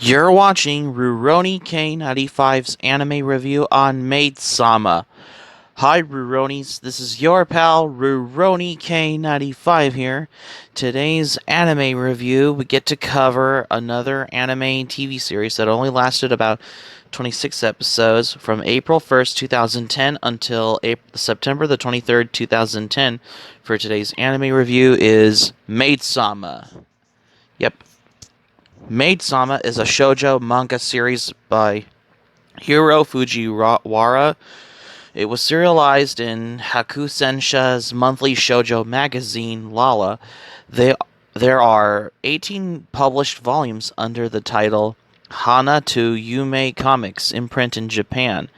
You're watching Rurouni K95's anime review on Maid Sama. Hi Ruronis, this is your pal Rurouni K95 here. Today's anime review, we get to cover another anime TV series that only lasted about 26 episodes from April 1st, 2010 until September the 23rd, 2010. For today's anime review is Maid Sama. Yep, Maid Sama is a shoujo manga series by Hiro Fujiwara. It was serialized in Hakusensha's monthly shoujo magazine, Lala. They, there are 18 published volumes under the title Hana to Yume Comics, imprint in Japan.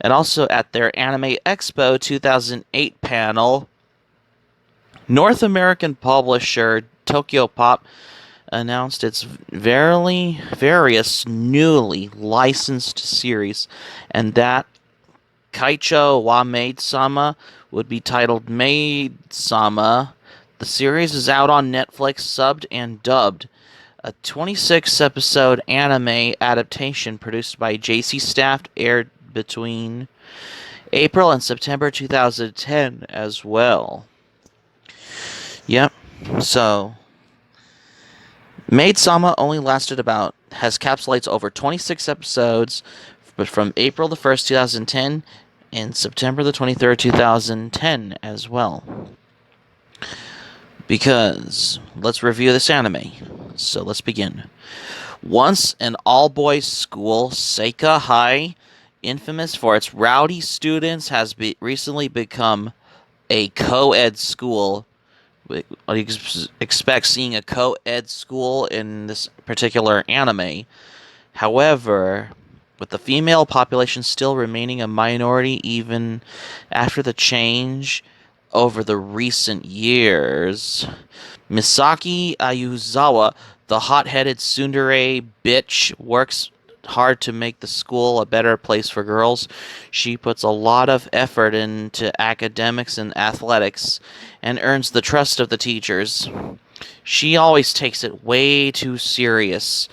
And also at their Anime Expo 2008 panel, North American publisher Tokyo Pop announced its various newly licensed series, and that Kaicho wa Maid Sama would be titled Maid Sama. The series is out on Netflix, subbed and dubbed. A 26-episode anime adaptation produced by JC Staff aired between April and September 2010 as well. Yep, so Maid Sama only has capsulates over 26 episodes, but from April the 1st, 2010 and September the 23rd, 2010 as well. Because let's review this anime. So let's begin. Once an all-boys school, Seika High, infamous for its rowdy students, has recently become a co-ed school. What do you expect seeing a co-ed school in this particular anime? However, with the female population still remaining a minority even after the change over the recent years, Misaki Ayuzawa, the hot-headed tsundere bitch, works hard to make the school a better place for girls. She puts a lot of effort into academics and athletics and earns the trust of the teachers. She always takes it way too serious.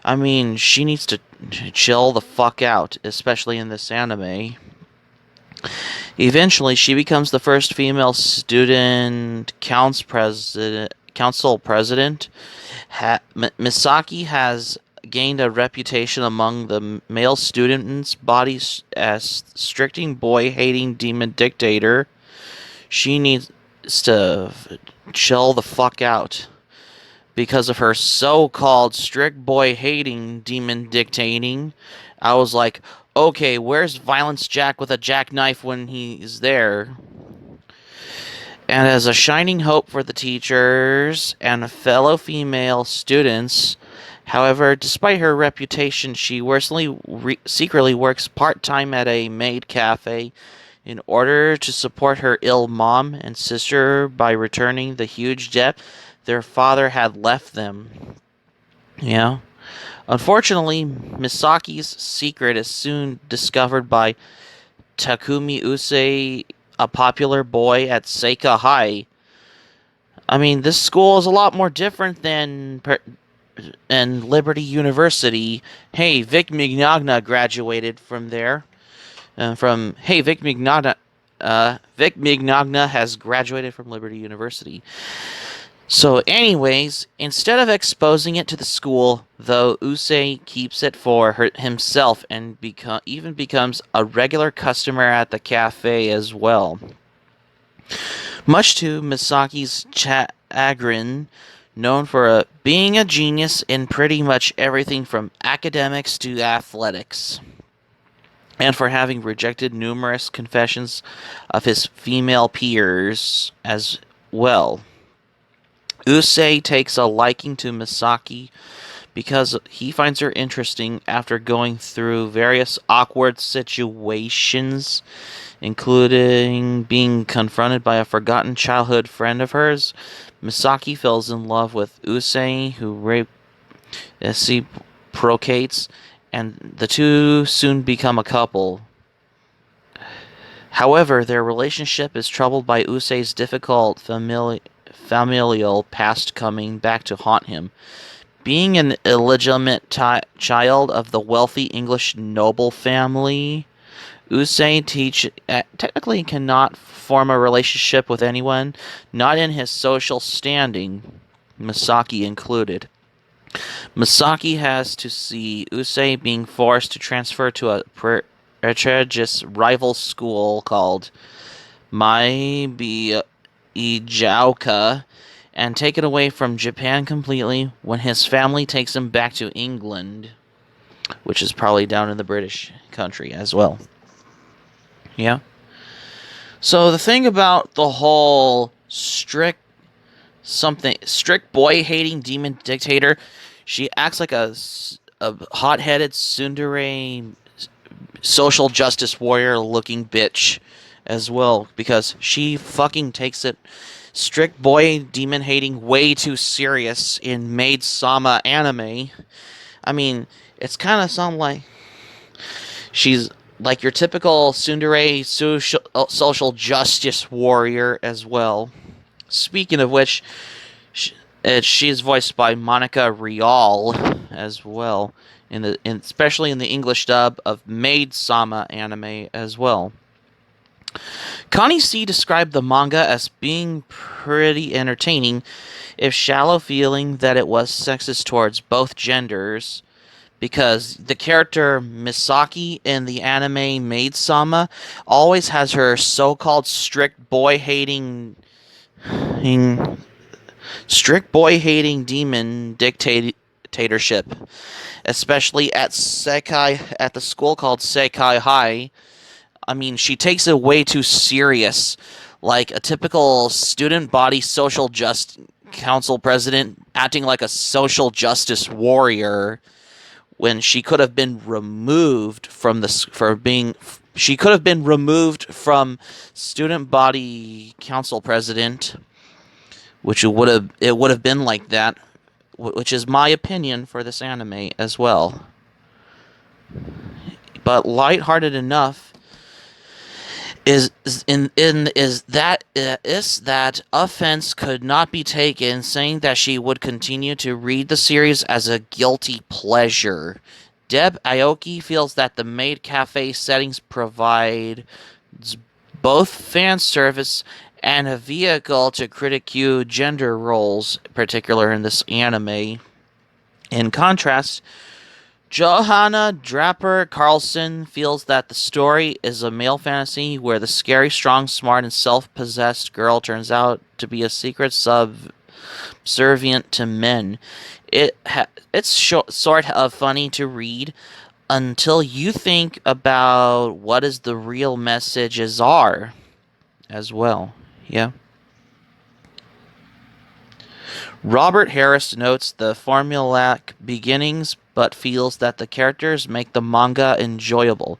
I mean, she needs to chill the fuck out, especially in this anime. Eventually, she becomes the first female student council president. Misaki has gained a reputation among the male students' bodies as stricting boy-hating demon dictator. She needs to chill the fuck out because of her so-called strict boy-hating demon dictating. I was like, okay, where's Violence Jack with a jackknife when he's there? And as a shining hope for the teachers and fellow female students, however, despite her reputation, she secretly works part-time at a maid cafe in order to support her ill mom and sister by returning the huge debt their father had left them. Yeah. Unfortunately, Misaki's secret is soon discovered by Takumi Usei, a popular boy at Seika High. I mean, this school is a lot more different than Liberty University. Hey, Vic Mignogna graduated from there. Vic Mignogna has graduated from Liberty University. So anyways, instead of exposing it to the school, though, Usei keeps it for himself and even becomes a regular customer at the cafe as well. Much to Misaki's chagrin, known for being a genius in pretty much everything from academics to athletics, and for having rejected numerous confessions of his female peers as well. Usei takes a liking to Misaki because he finds her interesting after going through various awkward situations, including being confronted by a forgotten childhood friend of hers. Misaki falls in love with Usei, who reciprocates, and the two soon become a couple. However, their relationship is troubled by Usei's difficult familial past coming back to haunt him. Being an illegitimate child of the wealthy English noble family, technically cannot form a relationship with anyone, not in his social standing, Misaki included. Misaki has to see Usei being forced to transfer to a prestigious rival school called Maid Sama and taken away from Japan completely when his family takes him back to England, which is probably down in the British country as well. Yeah. So the thing about the whole strict boy hating demon dictator, she acts like a hot-headed tsundere social justice warrior looking bitch as well, because she fucking takes it strict boy demon hating way too serious in Maid Sama anime. I mean, it's kind of something like she's like your typical tsundere social justice warrior as well. Speaking of which, she's voiced by Monica Rial as well, especially in the English dub of Maid Sama anime as well. Connie C described the manga as being pretty entertaining, if shallow, feeling that it was sexist towards both genders, because the character Misaki in the anime Maid Sama always has her so-called strict boy hating demon dictatorship, especially at the school called Sekai High. I mean, she takes it way too serious, like a typical student body social justice council president acting like a social justice warrior when she could have been removed from she could have been removed from student body council president, which it would have been like that, which is my opinion for this anime as well. But lighthearted enough is that offense could not be taken, saying that she would continue to read the series as a guilty pleasure. Deb Aoki feels that the maid cafe settings provide both fan service and a vehicle to critique gender roles, particular in this anime. In contrast, Johanna Draper Carlson feels that the story is a male fantasy where the scary, strong, smart, and self-possessed girl turns out to be a secret subservient to men. It's sort of funny to read until you think about what is the real messages are as well. Yeah. Robert Harris notes the formulaic beginnings, but feels that the characters make the manga enjoyable.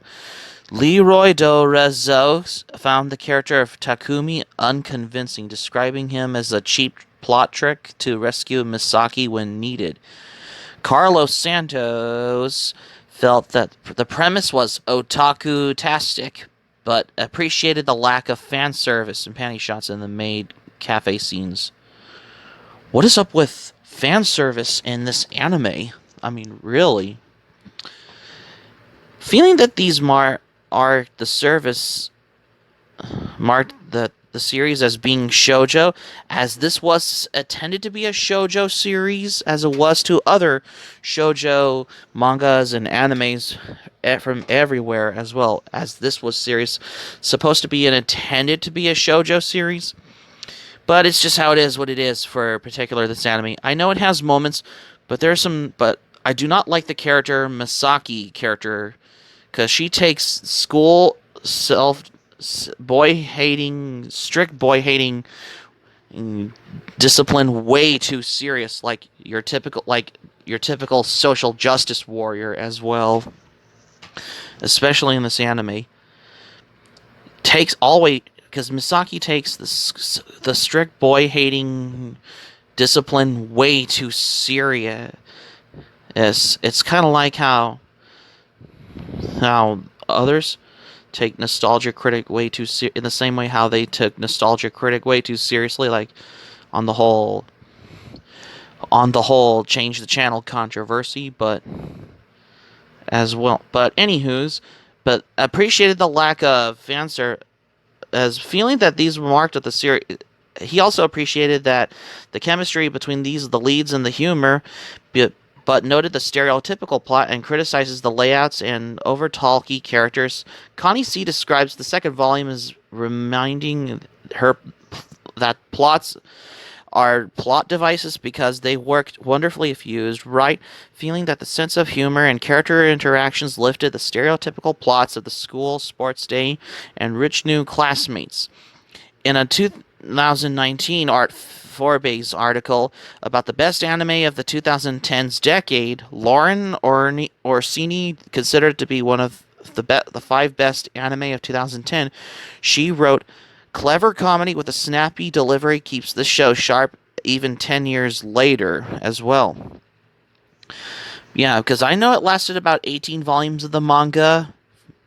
Leroy Dorezo found the character of Takumi unconvincing, describing him as a cheap plot trick to rescue Misaki when needed. Carlos Santos felt that the premise was otaku-tastic, but appreciated the lack of fan service and panty shots in the maid cafe scenes. What is up with fan service in this anime? I mean, really? Feeling that these are the service marked the series as being shoujo, as this was intended to be a shoujo series, as it was to other shoujo mangas and animes from everywhere, as well as this was series supposed to be intended to be a shoujo series. But it's just how it is, what it is for particular this anime. I know it has moments, but I do not like the character Misaki character, because she takes school strict boy hating discipline way too serious, like your typical social justice warrior as well, especially in this anime. Takes always Because Misaki takes the strict boy hating discipline way too serious. It's kind of like how others take Nostalgia Critic way too in the same way how they took Nostalgia Critic way too seriously, like on the whole on the whole change the channel controversy, but as well. But anywho's, but appreciated the lack of fanser as feeling that these were marked at the series. He also appreciated that the chemistry between the leads and the humor, but noted the stereotypical plot and criticizes the layouts and over talky characters. Connie C describes the second volume as reminding her that plots are plot devices because they worked wonderfully if used right, feeling that the sense of humor and character interactions lifted the stereotypical plots of the school sports day and rich new classmates. In a 2019 Art Forbes article about the best anime of the 2010s decade, Lauren Orsini considered it to be one of the five best anime of 2010. She wrote, "Clever comedy with a snappy delivery keeps the show sharp even 10 years later as well." Yeah, because I know it lasted about 18 volumes of the manga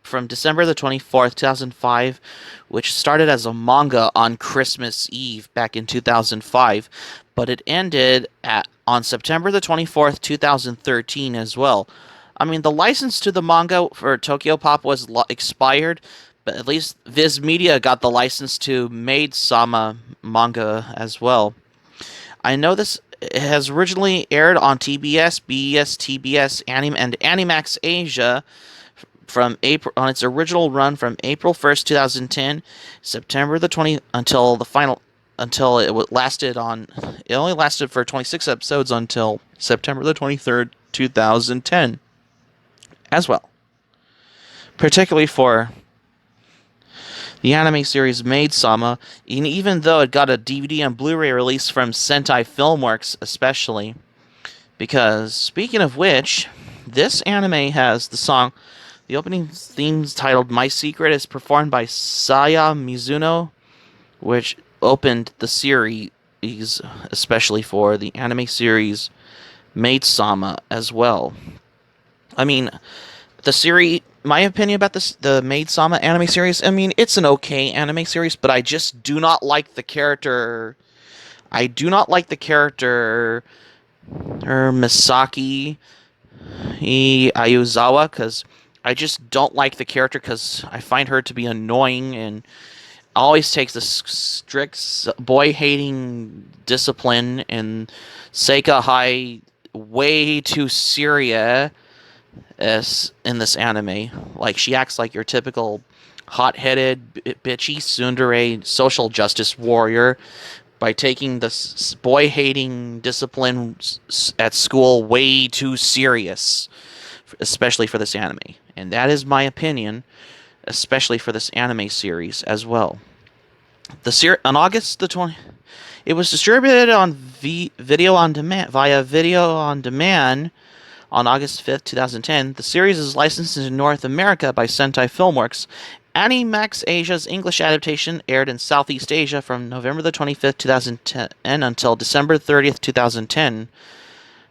from December the 24th, 2005, which started as a manga on Christmas Eve back in 2005, but it ended on September the 24th, 2013 as well. I mean, the license to the manga for Tokyo Pop was expired, but at least Viz Media got the license to Maid Sama manga as well. I know this has originally aired on TBS, BES, TBS, and Animax Asia from April on its original run from April 1st, 2010, September the 20th until it only lasted for 26 episodes until September the 23rd, 2010 as well. Particularly for the anime series Maid Sama, even though it got a DVD and Blu-ray release from Sentai Filmworks especially, because speaking of which, this anime has the opening theme's titled My Secret is performed by Saya Mizuno, which opened the series especially for the anime series Maid Sama as well. I mean, the series, my opinion about the Maid Sama anime series, I mean, it's an okay anime series, but I just do not like the character. I do not like the character, Misaki Ayuzawa, because I just don't like the character because I find her to be annoying and always takes the strict boy-hating discipline and Seika High way too serious in this anime. Like, she acts like your typical hot-headed, bitchy tsundere social justice warrior by taking the boy-hating discipline at school way too serious, especially for this anime. And that is my opinion, especially for this anime series as well. On August the 20th, it was distributed on video on demand via video on demand on August 5th, 2010. The series is licensed in North America by Sentai Filmworks. Animax Asia's English adaptation aired in Southeast Asia from November the 25th, 2010 until December 30th, 2010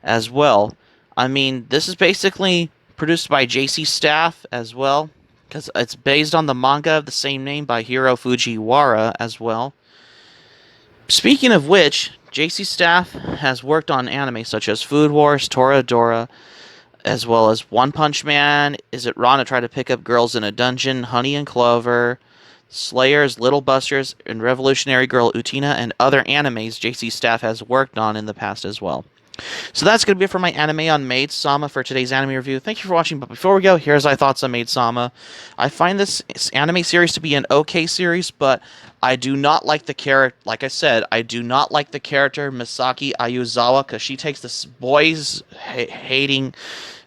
as well. I mean, this is basically produced by JC Staff as well, because it's based on the manga of the same name by Hiro Fujiwara as well. Speaking of which, JC Staff has worked on anime such as Food Wars, Toradora, as well as One Punch Man, Is It Wrong to Try to Pick Up Girls in a Dungeon, Honey and Clover, Slayers, Little Busters, and Revolutionary Girl Utina, and other animes JC Staff has worked on in the past as well. So that's going to be it for my anime on Maid Sama for today's anime review. Thank you for watching, but before we go, here's my thoughts on Maid Sama. I find this anime series to be an okay series, but I do not like the character. Like I said, I do not like the character Misaki Ayuzawa, because she takes this boys-hating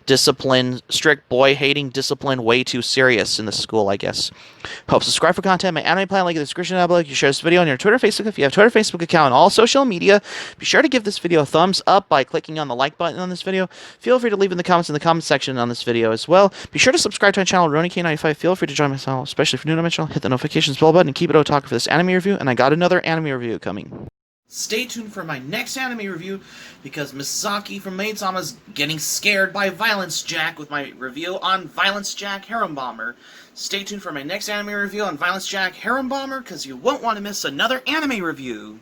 discipline, strict boy-hating discipline way too serious in the school, I guess. Hope subscribe for content. My anime plan link in the description down below. You share this video on your Twitter, Facebook if you have Twitter, Facebook account, and all social media. Be sure to give this video a thumbs up by clicking on the like button on this video. Feel free to leave in the comments in the comment section on this video as well. Be sure to subscribe to my channel, RoniK95. Feel free to join my channel, especially if you're new to my channel. Hit the notifications bell button and keep it otaku for this anime review. And I got another anime review coming. Stay tuned for my next anime review, because Misaki from Maid Sama is getting scared by Violence Jack with my review on Violence Jack Harem Bomber. Stay tuned for my next anime review on Violence Jack Harem Bomber, because you won't want to miss another anime review.